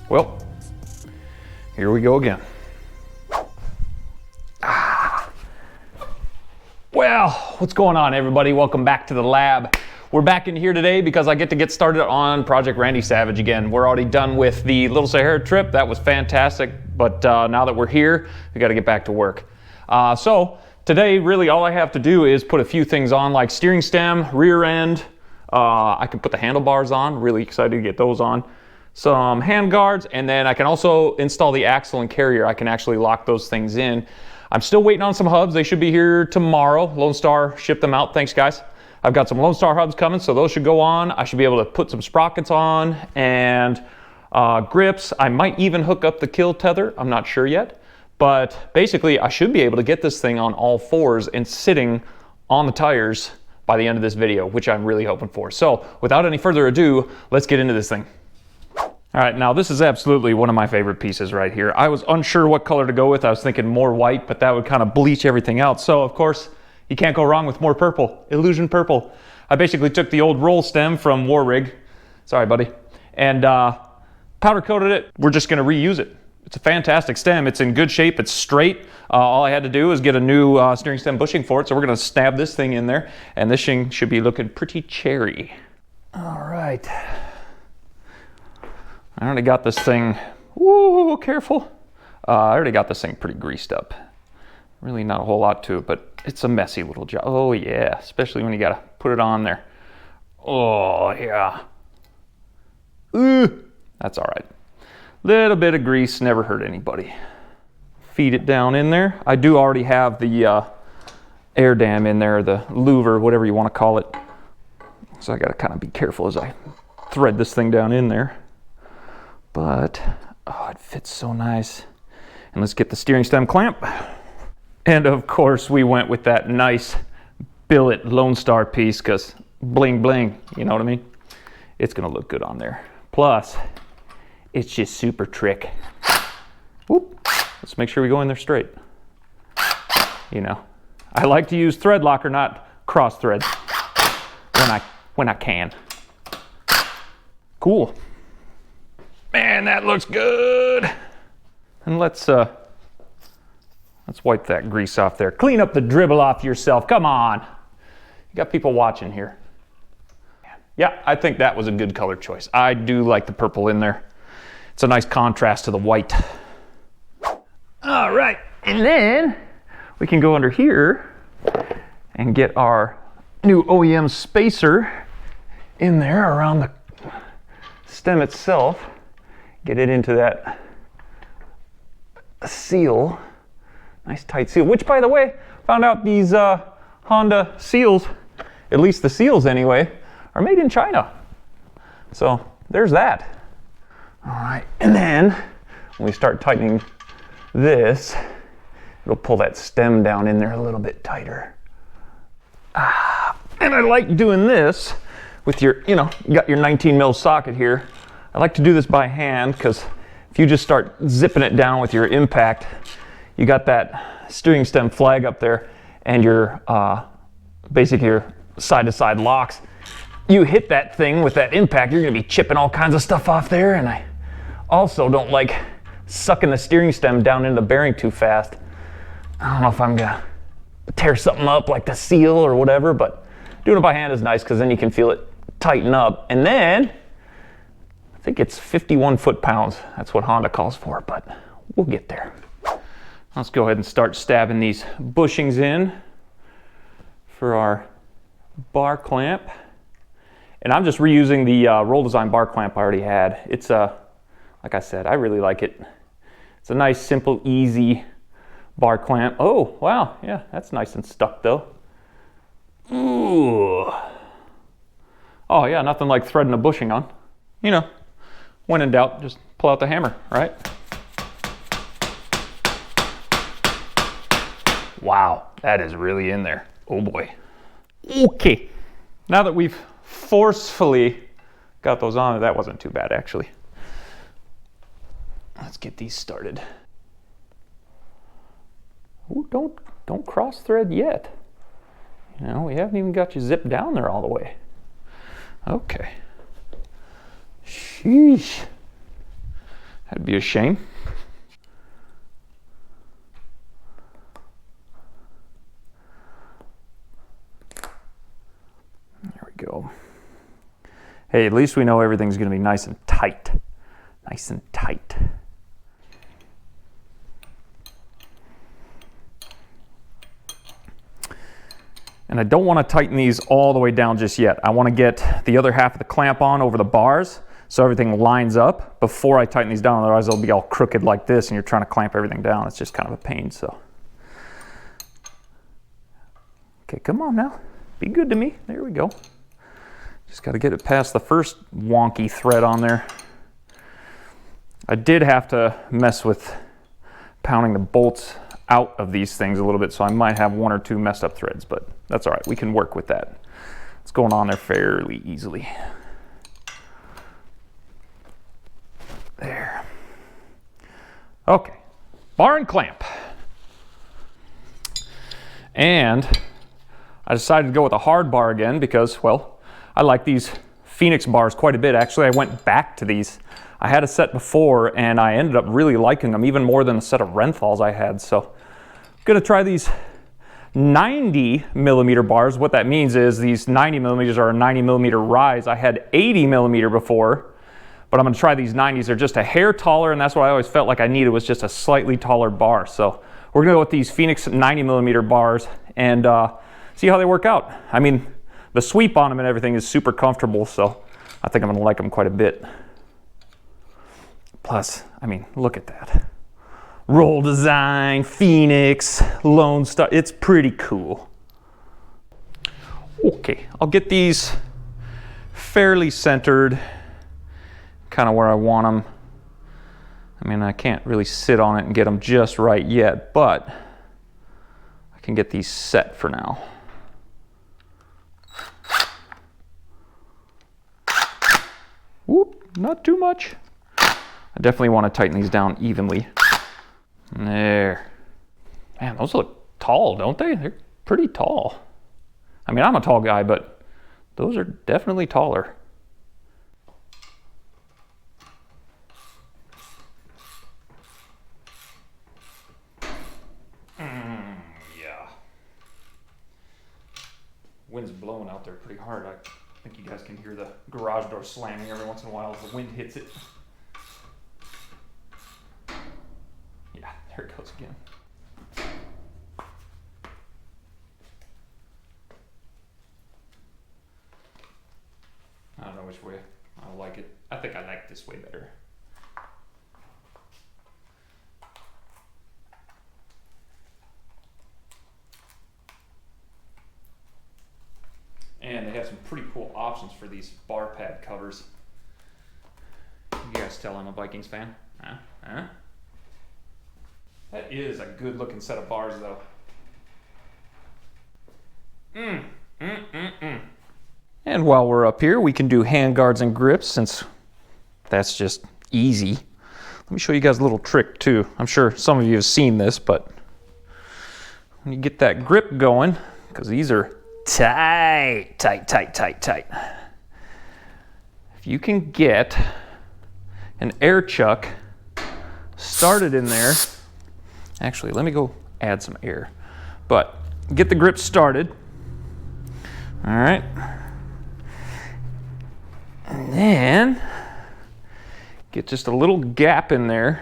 Well, here we go again. Well, what's going on, everybody? Welcome back to the lab. We're back in here today because I get started on Project Randy Savage again. We're already done with the Little Sahara trip. That was fantastic, but now that we're here, we got to get back to work. So today, really all I have to do is put a few things on, like steering stem, rear end. I can put the handlebars on. Really excited to get those on. Some hand guards, and then I can also install the axle and carrier. I can actually lock those things in. I'm still waiting on some hubs. They should be here tomorrow. Lone Star shipped them out. Thanks, guys. I've got some Lone Star hubs coming, so those should go on. I should be able to put some sprockets on and grips. I might even hook up the kill tether. I'm not sure yet. But basically, I should be able to get this thing on all fours and sitting on the tires by the end of this video, which I'm really hoping for. So without any further ado, let's get into this thing. All right, now this is absolutely one of my favorite pieces right here. I was unsure what color to go with. I was thinking more white, but that would kind of bleach everything out. So of course, you can't go wrong with more purple, Illusion Purple. I basically took the old roll stem from War Rig, sorry buddy, and powder coated it. We're just gonna reuse it. It's a fantastic stem. It's in good shape, it's straight. All I had to do is get a new steering stem bushing for it. So we're gonna stab this thing in there, and this thing should be looking pretty cherry. All right. I already got this thing, woo, careful. I already got this thing pretty greased up. Really not a whole lot to it, but it's a messy little job. Oh yeah, especially when you gotta put it on there. Oh yeah. Ooh, that's all right. Little bit of grease, never hurt anybody. Feed it down in there. I do already have the air dam in there, the louver, whatever you wanna call it. So I gotta kind of be careful as I thread this thing down in there. But, oh, it fits so nice. And let's get the steering stem clamp. And of course, we went with that nice billet Lone Star piece, because bling bling, you know what I mean? It's gonna look good on there. Plus, it's just super trick. Whoop. Let's make sure we go in there straight. You know, I like to use thread locker, not cross thread, when I can. Cool. Man, that looks good. And let's wipe that grease off there. Clean up the dribble off yourself. Come on. You got people watching here. Yeah, I think that was a good color choice. I do like the purple in there. It's a nice contrast to the white. All right, and then we can go under here and get our new OEM spacer in there around the stem itself. Get it into that seal, nice tight seal, which by the way, found out these Honda seals, at least the seals anyway, are made in China. So there's that. All right, and then when we start tightening this, it'll pull that stem down in there a little bit tighter. And I like doing this with your, you know, you got your 19 mil socket here. I like to do this by hand because if you just start zipping it down with your impact, you got that steering stem flag up there and your basically your side-to-side locks. You hit that thing with that impact, you're gonna be chipping all kinds of stuff off there, and I also don't like sucking the steering stem down into the bearing too fast. I don't know if I'm gonna tear something up like the seal or whatever, but doing it by hand is nice because then you can feel it tighten up. And then I think it's 51 foot-pounds. That's what Honda calls for, but we'll get there. Let's go ahead and start stabbing these bushings in for our bar clamp. And I'm just reusing the Roll Design bar clamp I already had. It's like I said, I really like it. It's a nice, simple, easy bar clamp. Oh, wow, yeah, that's nice and stuck though. Ooh. Oh yeah, nothing like threading a bushing on. You know, when in doubt, just pull out the hammer, right? Wow, that is really in there. Oh boy. Okay, now that we've forcefully got those on, that wasn't too bad actually. Let's get these started. Ooh, don't cross thread yet. You know, we haven't even got you zipped down there all the way. Okay. Sheesh. That'd be a shame. There we go. Hey, at least we know everything's going to be nice and tight. Nice and tight. And I don't want to tighten these all the way down just yet. I want to get the other half of the clamp on over the bars so everything lines up before I tighten these down. Otherwise they'll be all crooked like this and you're trying to clamp everything down. It's just kind of a pain, so. Okay, come on now. Be good to me. There we go. Just got to get it past the first wonky thread on there. I did have to mess with pounding the bolts out of these things a little bit, so I might have one or two messed up threads, but that's all right. We can work with that. It's going on there fairly easily. There. Okay, bar and clamp. And I decided to go with a hard bar again because, well, I like these Phoenix bars quite a bit. Actually, I went back to these. I had a set before and I ended up really liking them even more than the set of Renthals I had. So I'm gonna try these 90 millimeter bars. What that means is these 90 millimeters are a 90 millimeter rise. I had 80 millimeter before, but I'm gonna try these 90s. They're just a hair taller, and that's what I always felt like I needed, was just a slightly taller bar. So we're gonna go with these Phoenix 90 millimeter bars and see how they work out. I mean, the sweep on them and everything is super comfortable, so I think I'm gonna like them quite a bit. Plus, I mean, look at that. Roll design, Phoenix, Lone Star, it's pretty cool. Okay, I'll get these fairly centered, kind of where I want them. I mean, I can't really sit on it and get them just right yet, but I can get these set for now. Whoop, not too much. I definitely want to tighten these down evenly. There. Man, those look tall, don't they? They're pretty tall. I mean, I'm a tall guy, but those are definitely taller. Yeah. Wind's blowing out there pretty hard. I think you guys can hear the garage door slamming every once in a while as the wind hits it. Yeah, there it goes again. I don't know which way I like it. I think I like this way better. And they have some pretty cool options for these bar pad covers. You guys tell I'm a Vikings fan? Huh? Huh? That is a good looking set of bars though. And while we're up here, we can do hand guards and grips, since that's just easy. Let me show you guys a little trick too. I'm sure some of you have seen this, but when you get that grip going, because these are tight, tight, tight, tight, tight. If you can get an air chuck started in there, actually, let me go add some air, but get the grip started. All right. And then get just a little gap in there.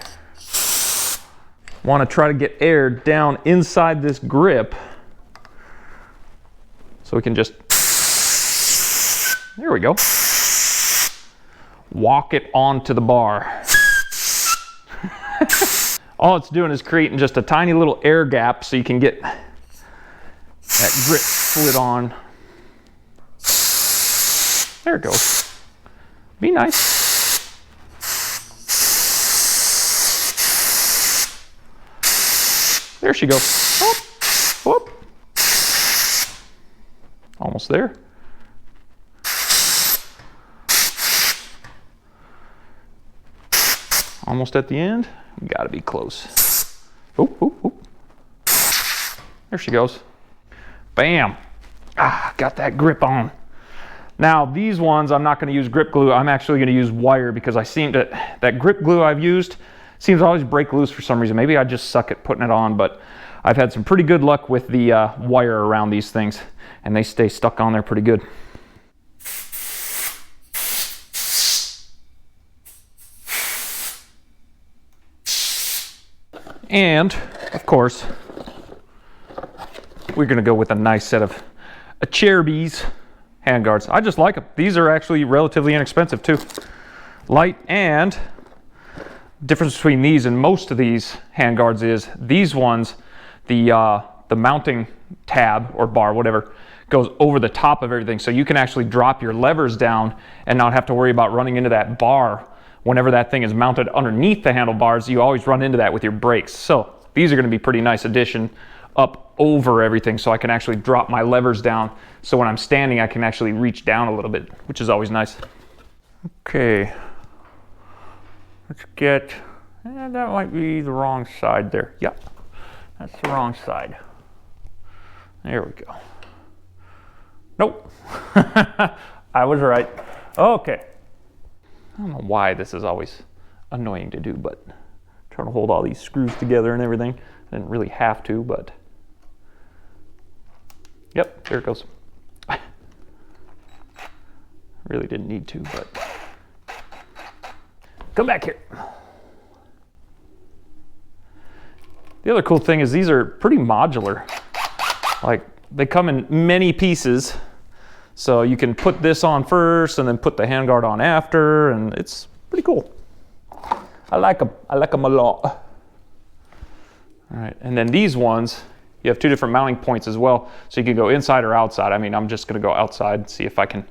Want to try to get air down inside this grip so we can just, there we go, walk it onto the bar. All it's doing is creating just a tiny little air gap so you can get that grip slid on. There it goes. Be nice. There she goes. Whoop, whoop. Almost there. Almost at the end. Gotta be close. Oop, oop, oop. There she goes. Bam. Ah, got that grip on. Now these ones, I'm not going to use grip glue. I'm actually going to use wire because I seem to, that grip glue I've used seems to always break loose for some reason. Maybe I just suck at putting it on, but I've had some pretty good luck with the wire around these things, and they stay stuck on there pretty good. And of course, we're going to go with a nice set of Acerbis handguards. I just like them. These are actually relatively inexpensive too. Light, and difference between these and most of these handguards is these ones, the mounting tab or bar, whatever, goes over the top of everything, so you can actually drop your levers down and not have to worry about running into that bar. Whenever that thing is mounted underneath the handlebars, you always run into that with your brakes. So these are going to be pretty nice addition up over everything, so I can actually drop my levers down, so when I'm standing I can actually reach down a little bit, which is always nice. Okay, let's get, that might be the wrong side there. Yep, that's the wrong side. There we go. Nope. I was right. Okay. I don't know why this is always annoying to do, but I'm trying to hold all these screws together and everything. I didn't really have to, but yep, there it goes. Really didn't need to, but come back here. The other cool thing is these are pretty modular. Like, they come in many pieces, so you can put this on first and then put the handguard on after, and it's pretty cool. I like them. I like them a lot. All right, and then these ones, you have two different mounting points as well, so you can go inside or outside. I mean, I'm just going to go outside and see if I can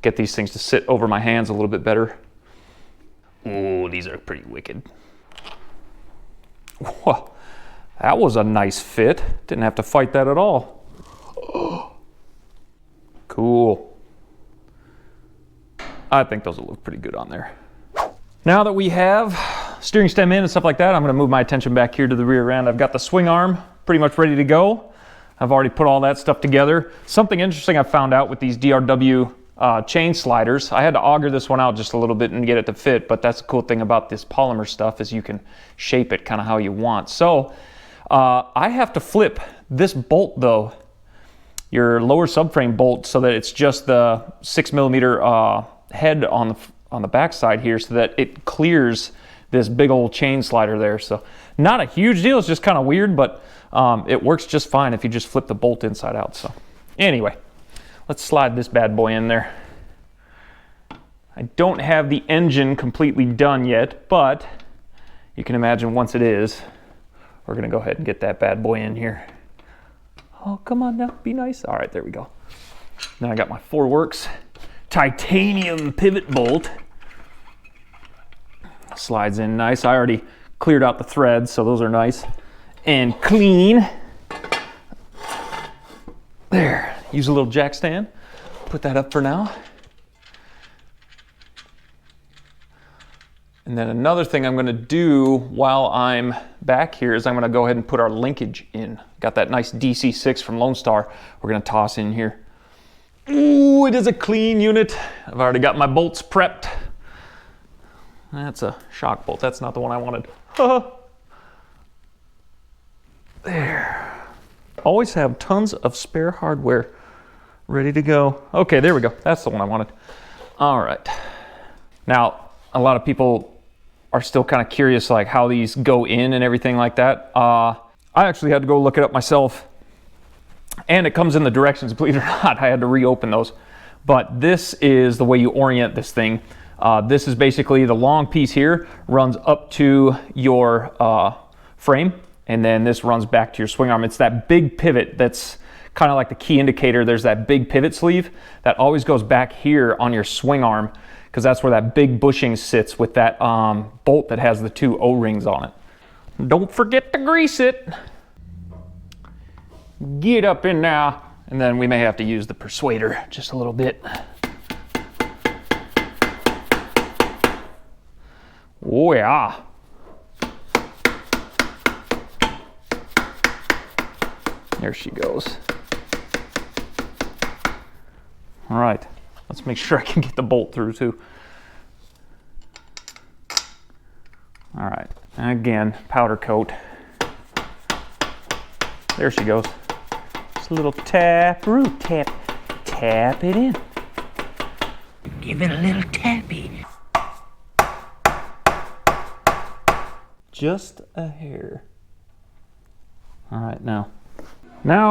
get these things to sit over my hands a little bit better. Ooh, these are pretty wicked. Whoa, that was a nice fit. Didn't have to fight that at all. Cool. I think those will look pretty good on there. Now that we have steering stem in and stuff like that, I'm going to move my attention back here to the rear end. I've got the swing arm pretty much ready to go. I've already put all that stuff together. Something interesting I found out with these DRW chain sliders, I had to auger this one out just a little bit and get it to fit, but that's the cool thing about this polymer stuff is you can shape it kind of how you want. So I have to flip this bolt though, your lower subframe bolt, so that it's just the 6mm head on the back side here, so that it clears this big old chain slider there. So not a huge deal, it's just kind of weird, but it works just fine if you just flip the bolt inside out. So anyway, let's slide this bad boy in there. I don't have the engine completely done yet, but you can imagine once it is, we're gonna go ahead and get that bad boy in here. Oh, come on now, be nice. All right, there we go. Now I got my Forworks titanium pivot bolt. Slides in nice. I already cleared out the threads, so those are nice and clean. There, use a little jack stand. Put that up for now. And then another thing I'm going to do while I'm back here is I'm going to go ahead and put our linkage in. Got that nice DC6 from Lone Star. We're going to toss in here. Ooh, it is a clean unit. I've already got my bolts prepped. That's a shock bolt. That's not the one I wanted. There. Always have tons of spare hardware ready to go. Okay, there we go. That's the one I wanted. All right. Now, a lot of people are still kind of curious like how these go in and everything like that. I actually had to go look it up myself, and it comes in the directions, believe it or not. I had to reopen those, but this is the way you orient this thing. This is basically the long piece here runs up to your frame, and then this runs back to your swing arm. It's that big pivot that's kind of like the key indicator. There's that big pivot sleeve that always goes back here on your swing arm, because that's where that big bushing sits with that bolt that has the two O-rings on it. Don't forget to grease it. Get up in now, and then we may have to use the persuader just a little bit. Oh yeah. There she goes. All right, Let's make sure I can get the bolt through too. All right, and again, powder coat. There she goes. Just a little tap, root tap. Tap it in. Give it a little tappy. Just a hair. All right, now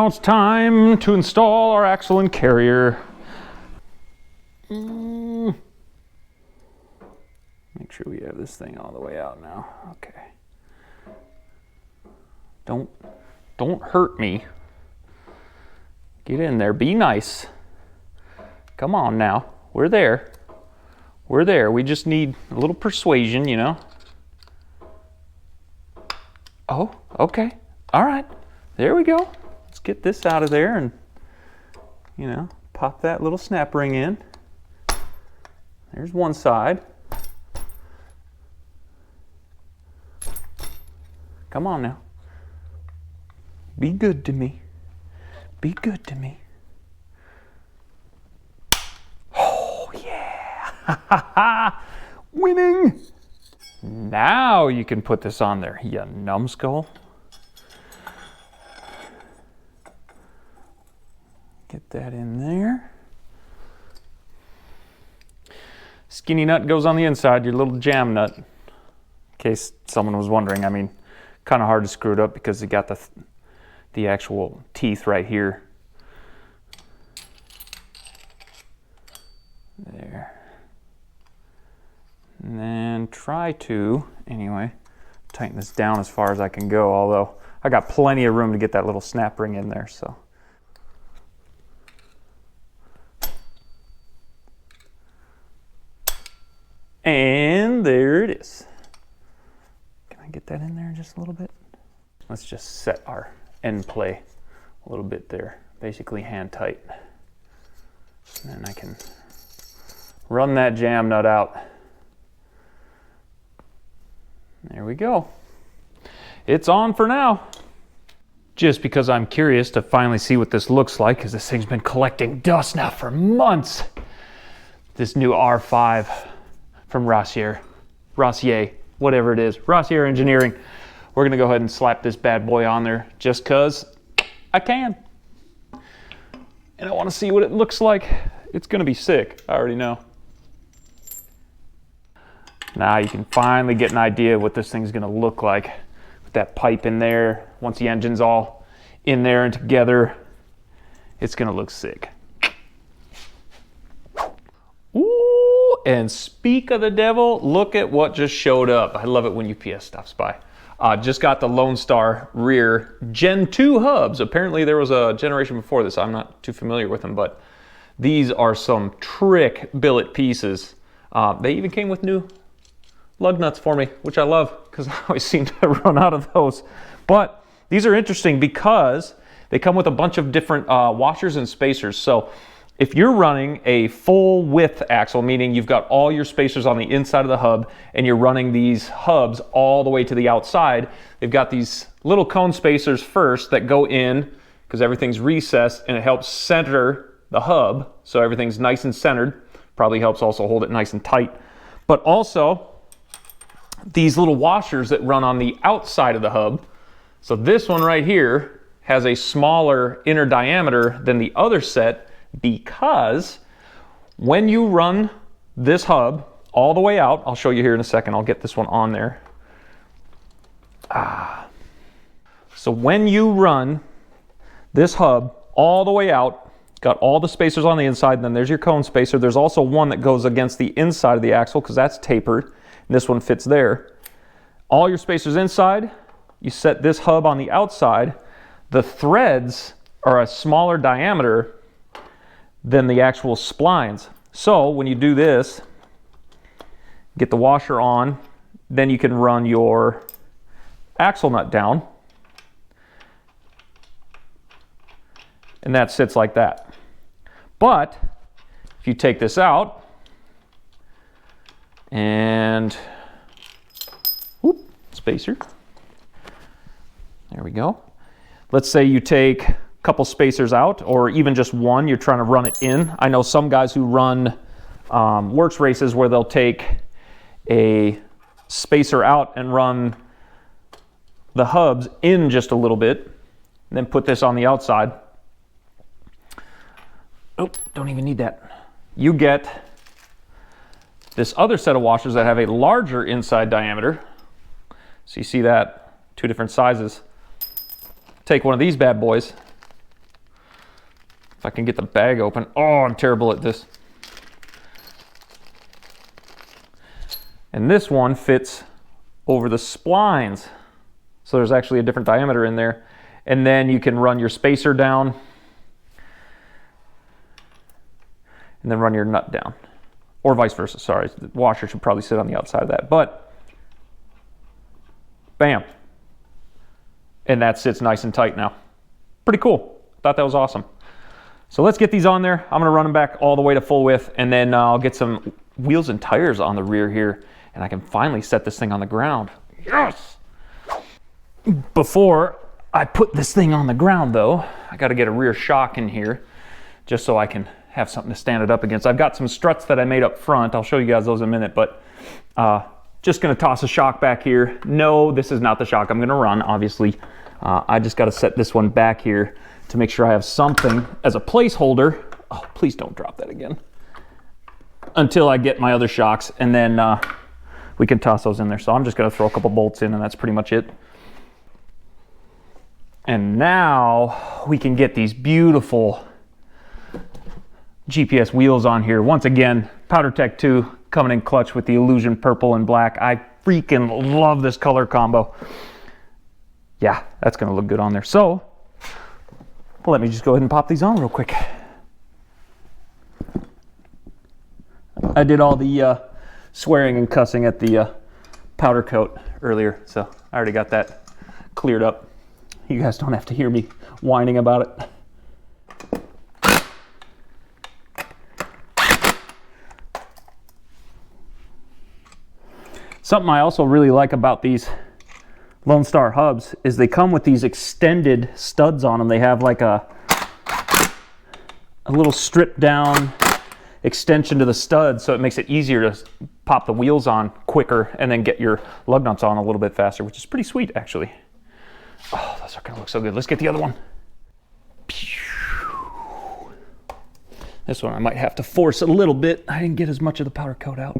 it's time to install our axle and carrier. Make sure we have this thing all the way out now. Okay. Don't hurt me. Get in there. Be nice. Come on now. We're there. We're there. We just need a little persuasion, you know. Oh, okay. All right. There we go. Let's get this out of there and, you know, pop that little snap ring in. There's one side. Come on now. Be good to me. Be good to me. Oh, yeah. Winning. Now you can put this on there, you numbskull. Get that in there. Skinny nut goes on the inside, your little jam nut. In case someone was wondering, I mean, kind of hard to screw it up because you got the actual teeth right here. There. And then try to, anyway, tighten this down as far as I can go, although I got plenty of room to get that little snap ring in there, so. And there it is. Can I get that in there just a little bit? Let's just set our end play a little bit there, basically hand tight. And then I can run that jam nut out. There we go. It's on for now. Just because I'm curious to finally see what this looks like, because this thing's been collecting dust now for months. This new R5 from Rossier, whatever it is, Rossier Engineering. We're gonna go ahead and slap this bad boy on there just cause I can. And I wanna see what it looks like. It's gonna be sick, I already know. Now you can finally get an idea of what this thing's gonna look like with that pipe in there. Once the engine's all in there and together, it's gonna look sick. Ooh, and speak of the devil, look at what just showed up. I love it when UPS stops by. Just got the Lone Star rear Gen 2 hubs. Apparently there was a generation before this. I'm not too familiar with them, but these are some trick billet pieces. They even came with new lug nuts for me, which I love because I always seem to run out of those. But these are interesting because they come with a bunch of different washers and spacers. So if you're running a full width axle, meaning you've got all your spacers on the inside of the hub and you're running these hubs all the way to the outside, they've got these little cone spacers first that go in because everything's recessed and it helps center the hub so everything's nice and centered. Probably helps also hold it nice and tight. But also these little washers that run on the outside of the hub. So this one right here has a smaller inner diameter than the other set because when you run this hub all the way out, I'll show you here in a second, I'll get this one on there. So when you run this hub all the way out, got all the spacers on the inside, and then there's your cone spacer. There's also one that goes against the inside of the axle because that's tapered, and this one fits there. All your spacers inside, you set this hub on the outside. The threads are a smaller diameter than the actual splines. So when you do this, get the washer on, then you can run your axle nut down. And that sits like that. But if you take this out and spacer, there we go. Let's say you take couple spacers out, or even just one, you're trying to run it in. I know some guys who run works races where they'll take a spacer out and run the hubs in just a little bit, and then put this on the outside. Oh, don't even need that. You get this other set of washers that have a larger inside diameter. So you see that, 2 different sizes. Take one of these bad boys. If I can get the bag open. Oh, I'm terrible at this. And this one fits over the splines. So there's actually a different diameter in there. And then you can run your spacer down and then run your nut down. Or vice versa, sorry. The washer should probably sit on the outside of that. But, bam. And that sits nice and tight now. Pretty cool. Thought that was awesome. So let's get these on there. I'm gonna run them back all the way to full width, and then I'll get some wheels and tires on the rear here, and I can finally set this thing on the ground. Yes! Before I put this thing on the ground though, I gotta get a rear shock in here, just so I can have something to stand it up against. I've got some struts that I made up front. I'll show you guys those in a minute, but just gonna toss a shock back here. No, this is not the shock I'm gonna run, obviously. I just gotta set this one back here to make sure I have something as a placeholder. Oh, please don't drop that again. Until I get my other shocks, and then we can toss those in there. So I'm just gonna throw a couple bolts in, and that's pretty much it. And now we can get these beautiful GPS wheels on here. Once again, PowderTech 2 coming in clutch with the Illusion purple and black. I freaking love this color combo. Yeah, that's gonna look good on there. So let me just go ahead and pop these on real quick. I did all the swearing and cussing at the powder coat earlier, so I already got that cleared up. You guys don't have to hear me whining about it. Something I also really like about these Lone Star hubs is they come with these extended studs on them. They have like a little stripped down extension to the stud, so it makes it easier to pop the wheels on quicker and then get your lug nuts on a little bit faster, which is pretty sweet actually. Oh, those are gonna look so good. Let's get the other one. This one I might have to force a little bit. I didn't get as much of the powder coat out.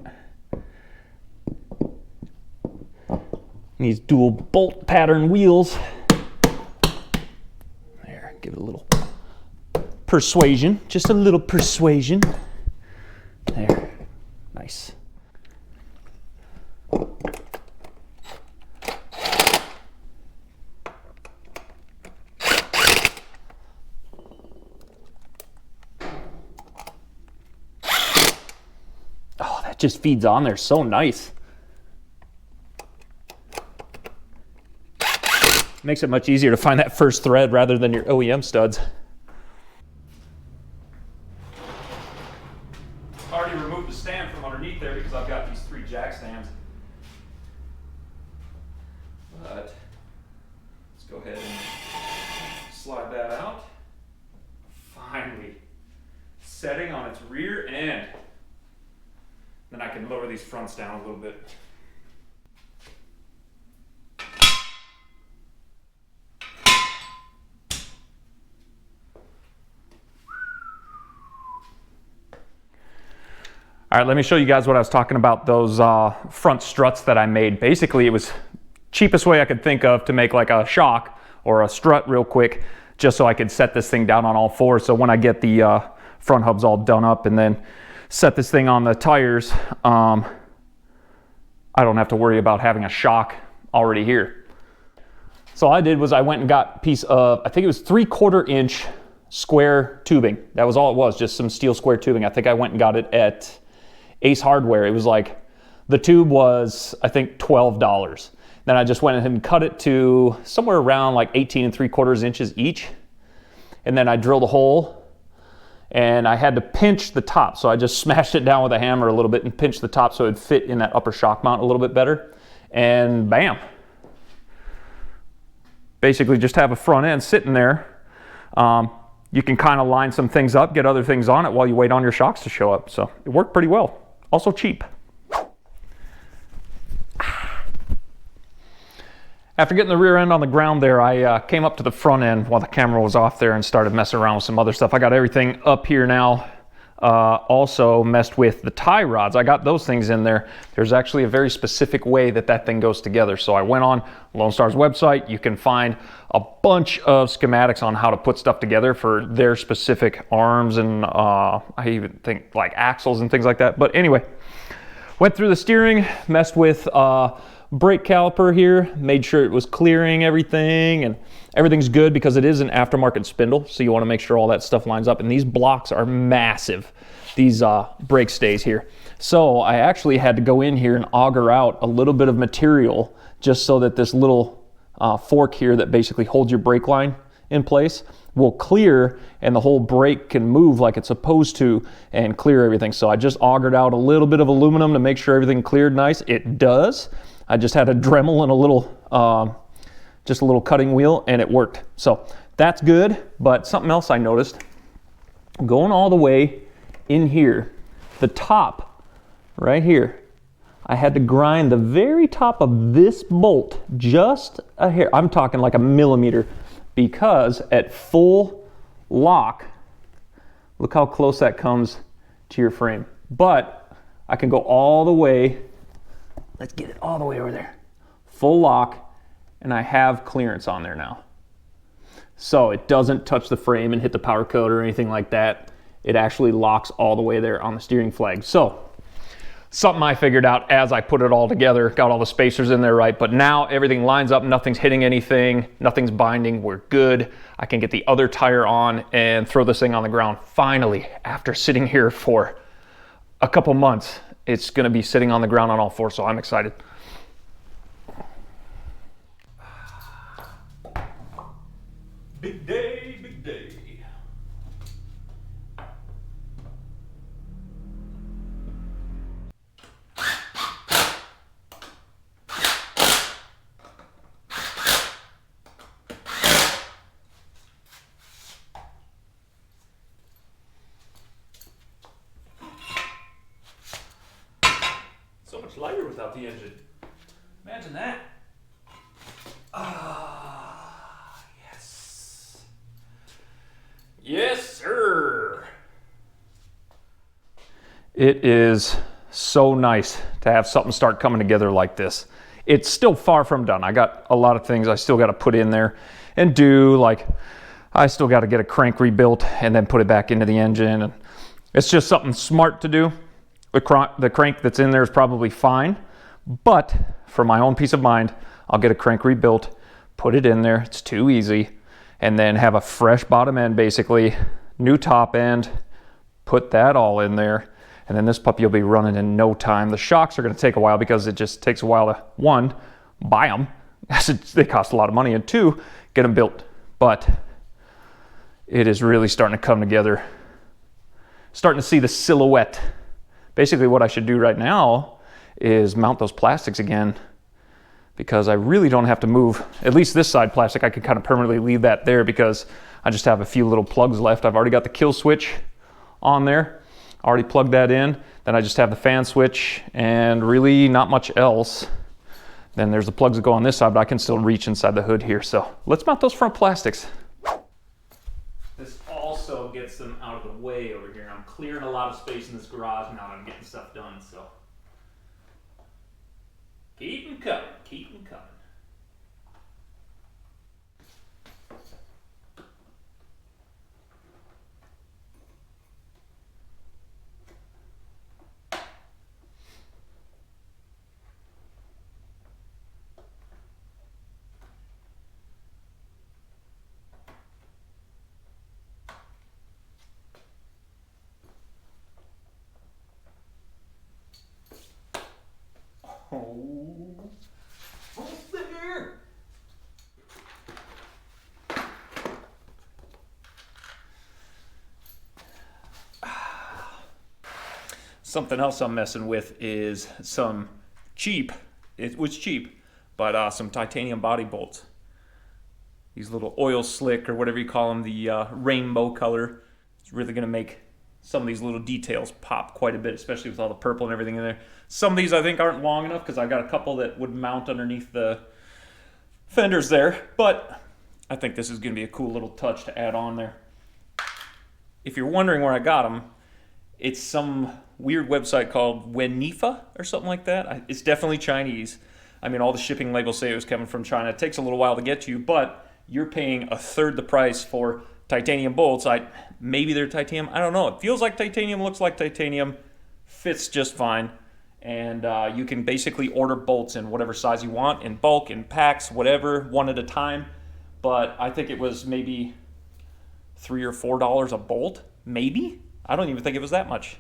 These dual bolt pattern wheels. There, give it a little persuasion, just a little persuasion. There, nice. Oh, that just feeds on there so nice. Makes it much easier to find that first thread rather than your OEM studs. I already removed the stand from underneath there because I've got these 3 jack stands. But let's go ahead and slide that out. Finally setting on its rear end. Then I can lower these fronts down a little bit. All right, let me show you guys what I was talking about, those front struts that I made. Basically, it was cheapest way I could think of to make like a shock or a strut real quick, just so I could set this thing down on all 4. So when I get the front hubs all done up and then set this thing on the tires, I don't have to worry about having a shock already here. So all I did was I went and got a piece of, I think it was 3/4 inch square tubing. That was all it was, just some steel square tubing. I think I went and got it at Ace Hardware. It was like, the tube was, I think, $12. Then I just went ahead and cut it to somewhere around like 18 3/4 inches each. And then I drilled a hole, and I had to pinch the top. So I just smashed it down with a hammer a little bit and pinched the top so it'd fit in that upper shock mount a little bit better. And bam. Basically just have a front end sitting there. You can kind of line some things up, get other things on it while you wait on your shocks to show up. So it worked pretty well. Also cheap. After getting the rear end on the ground there, I came up to the front end while the camera was off there and started messing around with some other stuff. I got everything up here now. Also messed with the tie rods. I got those things in there. There's actually a very specific way that that thing goes together. So I went on Lone Star's website. You can find a bunch of schematics on how to put stuff together for their specific arms and I even think like axles and things like that. But anyway, went through the steering, messed with brake caliper here, made sure it was clearing everything, and everything's good because it is an aftermarket spindle, so you want to make sure all that stuff lines up. And these blocks are massive, these brake stays here. So I actually had to go in here and auger out a little bit of material just so that this little fork here that basically holds your brake line in place will clear and the whole brake can move like it's supposed to and clear everything. So I just augered out a little bit of aluminum to make sure everything cleared nice. It does. I just had a Dremel and a little, just a little cutting wheel, and it worked. So that's good, but something else I noticed, going all the way in here, the top right here, I had to grind the very top of this bolt just a hair. I'm talking like a millimeter, because at full lock, look how close that comes to your frame. But I can go all the way. Let's get it all the way over there. Full lock, and I have clearance on there now. So it doesn't touch the frame and hit the power coat or anything like that. It actually locks all the way there on the steering flag. So something I figured out as I put it all together, got all the spacers in there right, but now everything lines up, nothing's hitting anything, nothing's binding, we're good. I can get the other tire on and throw this thing on the ground. Finally, after sitting here for a couple months, it's gonna be sitting on the ground on all fours, so I'm excited. Big day, big day. So much lighter without the engine. Imagine that. Yes. Yes, sir. It is so nice to have something start coming together like this. It's still far from done. I got a lot of things I still got to put in there and do, like I still got to get a crank rebuilt and then put it back into the engine. And it's just something smart to do. The crank that's in there is probably fine, but for my own peace of mind, I'll get a crank rebuilt, put it in there, it's too easy, and then have a fresh bottom end basically, new top end, put that all in there, and then this puppy will be running in no time. The shocks are going to take a while because it just takes a while to, one, buy them, they cost a lot of money, and two, get them built. But it is really starting to come together, starting to see the silhouette. Basically what I should do right now is mount those plastics again, because I really don't have to move, at least this side plastic, I could kind of permanently leave that there because I just have a few little plugs left. I've already got the kill switch on there, already plugged that in. Then I just have the fan switch and really not much else. Then there's the plugs that go on this side, but I can still reach inside the hood here. So let's mount those front plastics. This also gets them out of the way over here. I'm clearing a lot of space in this garage now that I'm getting stuff done, so. Keep them coming, keep them coming. Almost there. Something else I'm messing with is some cheap, it was cheap, but some titanium body bolts. these little oil slick or whatever you call them, the rainbow color. It's really going to make some of these little details pop quite a bit, especially with all the purple and everything in there. Some of these I think aren't long enough because I got a couple that would mount underneath the fenders there, but I think this is going to be a cool little touch to add on there. If you're wondering where I got them, it's some weird website called Wenifa or something like that. It's definitely Chinese. I mean, all the shipping labels say it was coming from China. It takes a little while to get to you, but you're paying a third the price for titanium bolts. Maybe they're titanium. I don't know. It feels like titanium, looks like titanium, fits just fine. And you can basically order bolts in whatever size you want, in bulk, in packs, whatever, one at a time. But I think it was maybe $3 or $4 a bolt, maybe. I don't even think it was that much.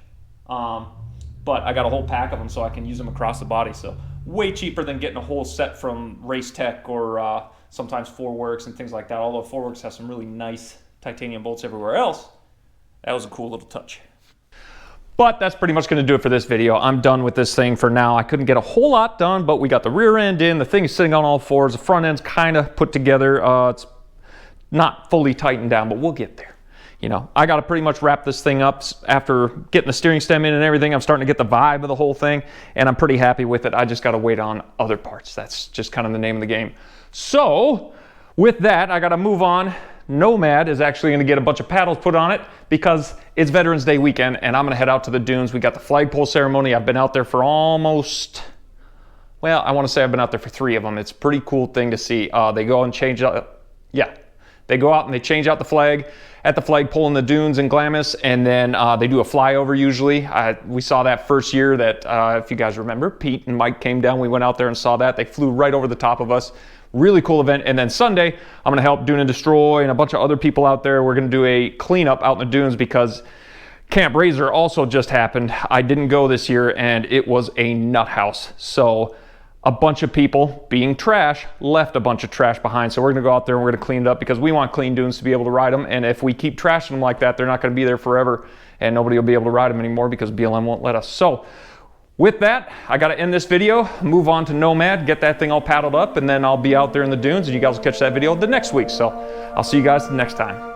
But I got a whole pack of them so I can use them across the body. So way cheaper than getting a whole set from Race Tech or sometimes 4Works and things like that. Although 4Works has some really nice titanium bolts everywhere else. That was a cool little touch. But that's pretty much going to do it for this video. I'm done with this thing for now. I couldn't get a whole lot done, but we got the rear end in. The thing is sitting on all fours. The front end's kind of put together. It's not fully tightened down, but we'll get there. You know, I got to pretty much wrap this thing up after getting the steering stem in and everything. I'm starting to get the vibe of the whole thing, and I'm pretty happy with it. I just got to wait on other parts. That's just kind of the name of the game. So with that, I got to move on. Nomad is actually going to get a bunch of paddles put on it because it's Veterans Day weekend, and I'm going to head out to the dunes. We got the flagpole ceremony. I've been out there for almost, well, I want to say I've been out there for 3 of them. It's a pretty cool thing to see. They go and change out, they go out and they change out the flag at the flagpole in the dunes in Glamis, and then they do a flyover usually. We saw that first year that, if you guys remember, Pete and Mike came down. We went out there and saw that. They flew right over the top of us. Really cool event. And then Sunday, I'm going to help Dune and Destroy and a bunch of other people out there. We're going to do a cleanup out in the dunes because Camp Razor also just happened. I didn't go this year, and it was a nut house. So a bunch of people, being trash, left a bunch of trash behind. So we're going to go out there and we're going to clean it up because we want clean dunes to be able to ride them. And if we keep trashing them like that, they're not going to be there forever, and nobody will be able to ride them anymore because BLM won't let us. So with that, I got to end this video, move on to Nomad, get that thing all paddled up, and then I'll be out there in the dunes, and you guys will catch that video the next week. So I'll see you guys next time.